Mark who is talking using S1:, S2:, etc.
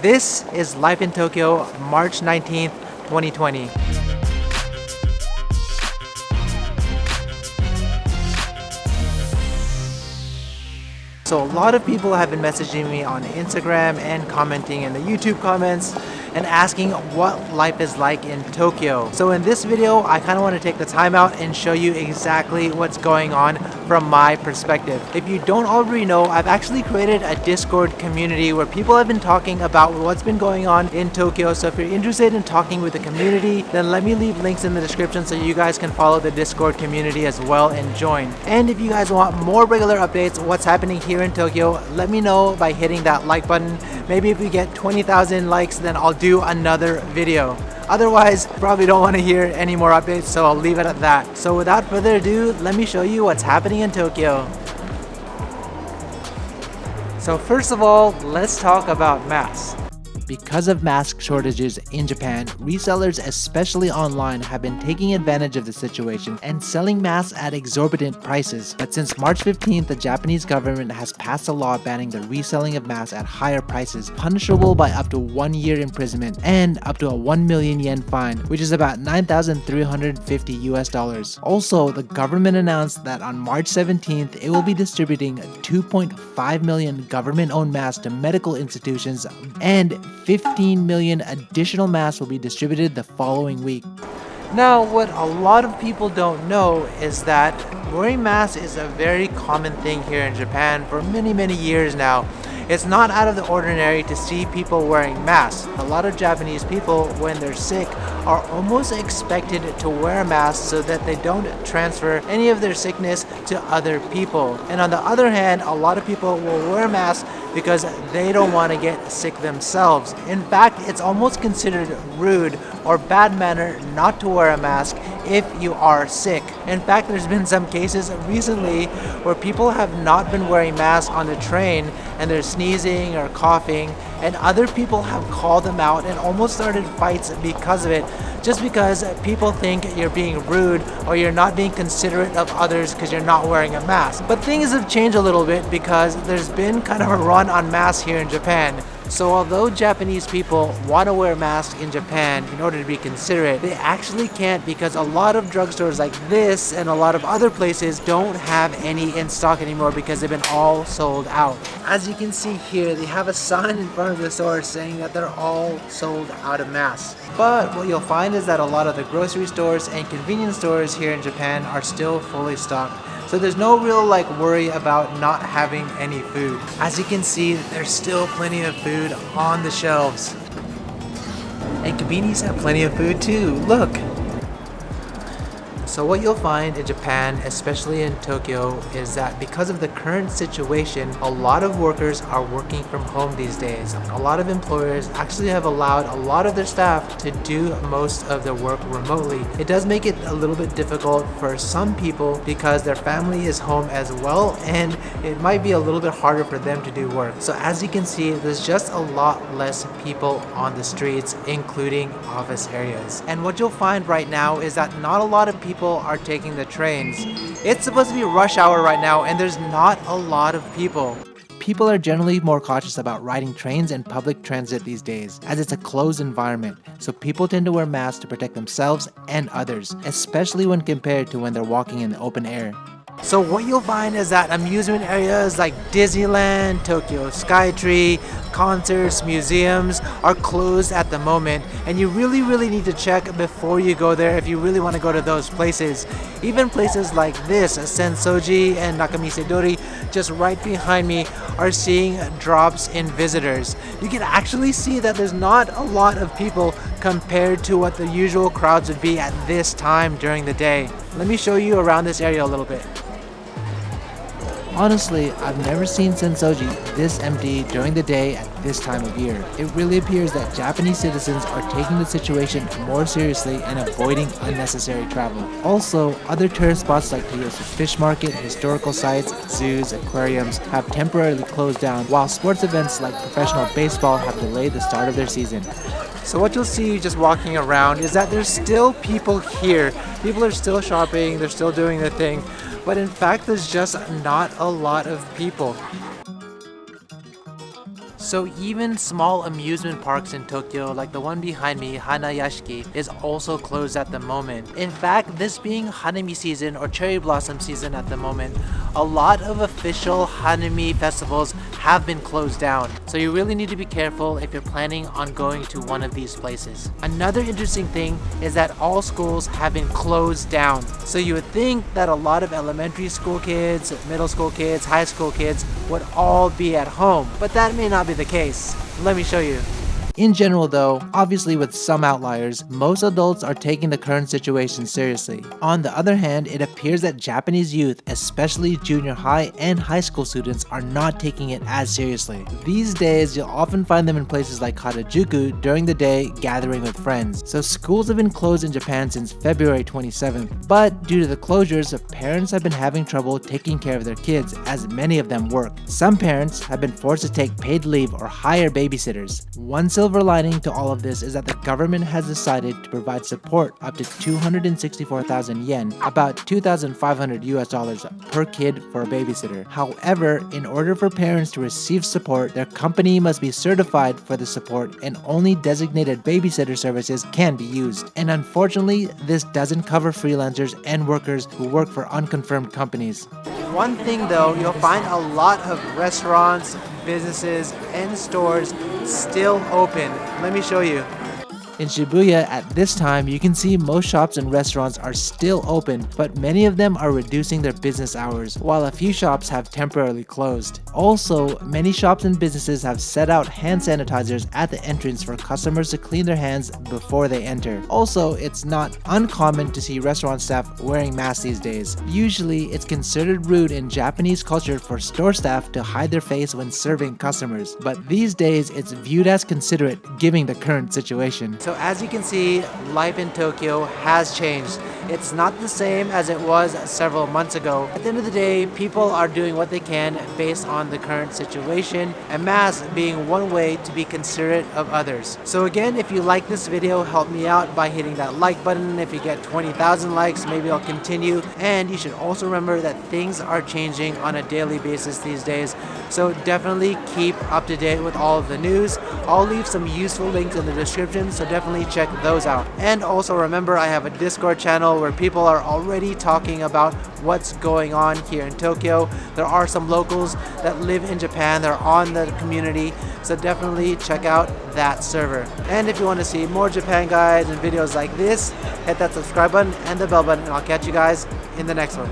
S1: This is Life in Tokyo, March 19th, 2020. So a lot of people have been messaging me on Instagram and commenting in the YouTube comments and asking what life is like in Tokyo. So in this video, I kind of want to take the time out and show you exactly what's going on from my perspective. If you don't already know, I've actually created a Discord community where people have been talking about what's been going on in Tokyo. So if you're interested in talking with the community, then let me leave links in the description so you guys can follow the Discord community as well and join. And if you guys want more regular updates what's happening here in Tokyo, let me know by hitting that like button. Maybe if we get 20,000 likes, then I'll do another video. Otherwise, probably don't want to hear any more updates, so I'll leave it at that. So without further ado, let me show you what's happening in Tokyo. So first of all, let's talk about masks. Because of mask shortages in Japan, resellers, especially online, have been taking advantage of the situation and selling masks at exorbitant prices. But since March 15th, the Japanese government has passed a law banning the reselling of masks at higher prices, punishable by up to 1 year imprisonment and up to a 1 million yen fine, which is about $9,350 US. Also, the government announced that on March 17th, it will be distributing 2.5 million government-owned masks to medical institutions, and 15 million additional masks will be distributed the following week. Now, what a lot of people don't know is that wearing masks is a very common thing here in Japan for many years now. It's not out of the ordinary to see people wearing masks. A lot of Japanese people, when they're sick, are almost expected to wear a mask so that they don't transfer any of their sickness to other people. And on the other hand, a lot of people will wear masks because they don't want to get sick themselves. In fact, it's almost considered rude or bad manner not to wear a mask if you are sick. In fact, there's been some cases recently where people have not been wearing masks on the train and they're sneezing or coughing, and other people have called them out and almost started fights because of it, just because people think you're being rude or you're not being considerate of others because you're not wearing a mask. But things have changed a little bit because there's been kind of a run on masks here in Japan. So although Japanese people want to wear masks in Japan in order to be considerate, they actually can't because a lot of drugstores like this and a lot of other places don't have any in stock anymore because they've been all sold out. As you can see here, they have a sign in front of the store saying that they're all sold out of masks. But what you'll find is that a lot of the grocery stores and convenience stores here in Japan are still fully stocked. So there's no real worry about not having any food. As you can see, there's still plenty of food on the shelves. And convenience have plenty of food too, look! So what you'll find in Japan, especially in Tokyo, is that because of the current situation, a lot of workers are working from home these days. A lot of employers actually have allowed a lot of their staff to do most of their work remotely. It does make it a little bit difficult for some people because their family is home as well, and it might be a little bit harder for them to do work. So as you can see, there's just a lot less people on the streets, including office areas. And what you'll find right now is that not a lot of people are taking the trains. It's supposed to be rush hour right now and there's not a lot of people. People are generally more cautious about riding trains and public transit these days, as it's a closed environment, so people tend to wear masks to protect themselves and others, especially when compared to when they're walking in the open air. So what you'll find is that amusement areas like Disneyland, Tokyo Skytree, concerts, museums are closed at the moment, and you really need to check before you go there if you really want to go to those places. Even places like this, Sensoji and Nakamisedori, just right behind me, are seeing drops in visitors. You can actually see that there's not a lot of people compared to what the usual crowds would be at this time during the day. Let me show you around this area a little bit. Honestly, I've never seen Sensoji this empty during the day at this time of year. It really appears that Japanese citizens are taking the situation more seriously and avoiding unnecessary travel. Also, other tourist spots like Toyosu Fish Market, historical sites, zoos, aquariums have temporarily closed down, while sports events like professional baseball have delayed the start of their season. So what you'll see just walking around is that there's still people here. People are still shopping, they're still doing their thing. But in fact, there's just not a lot of people. So even small amusement parks in Tokyo, like the one behind me, Hanayashiki, is also closed at the moment. In fact, this being Hanami season or cherry blossom season at the moment, a lot of official Hanami festivals have been closed down. So you really need to be careful if you're planning on going to one of these places. Another interesting thing is that all schools have been closed down. So you would think that a lot of elementary school kids, middle school kids, high school kids would all be at home, but that may not be the case. Let me show you. In general though, obviously with some outliers, most adults are taking the current situation seriously. On the other hand, it appears that Japanese youth, especially junior high and high school students, are not taking it as seriously. These days, you'll often find them in places like Harajuku during the day gathering with friends. So schools have been closed in Japan since February 27th, but due to the closures, parents have been having trouble taking care of their kids as many of them work. Some parents have been forced to take paid leave or hire babysitters. One silver lining to all of this is that the government has decided to provide support up to 264,000 yen, about 2,500 US dollars per kid for a babysitter. However, in order for parents to receive support, their company must be certified for the support and only designated babysitter services can be used. And unfortunately, this doesn't cover freelancers and workers who work for unconfirmed companies. One thing though, you'll find a lot of restaurants, businesses, and stores still open. Let me show you. In Shibuya at this time, you can see most shops and restaurants are still open, but many of them are reducing their business hours, while a few shops have temporarily closed. Also, many shops and businesses have set out hand sanitizers at the entrance for customers to clean their hands before they enter. Also, it's not uncommon to see restaurant staff wearing masks these days. Usually, it's considered rude in Japanese culture for store staff to hide their face when serving customers, but these days it's viewed as considerate given the current situation. So as you can see, life in Tokyo has changed. It's not the same as it was several months ago. At the end of the day, people are doing what they can based on the current situation, and masks being one way to be considerate of others. So again, if you like this video, help me out by hitting that like button. If you get 20,000 likes, maybe I'll continue. And you should also remember that things are changing on a daily basis these days. So definitely keep up to date with all of the news. I'll leave some useful links in the description, so definitely check those out. And also remember, I have a Discord channel where people are already talking about what's going on here in Tokyo. There are some locals that live in Japan, they're on the community, so definitely check out that server. And if you want to see more Japan guides and videos like this, hit that subscribe button and the bell button, and I'll catch you guys in the next one.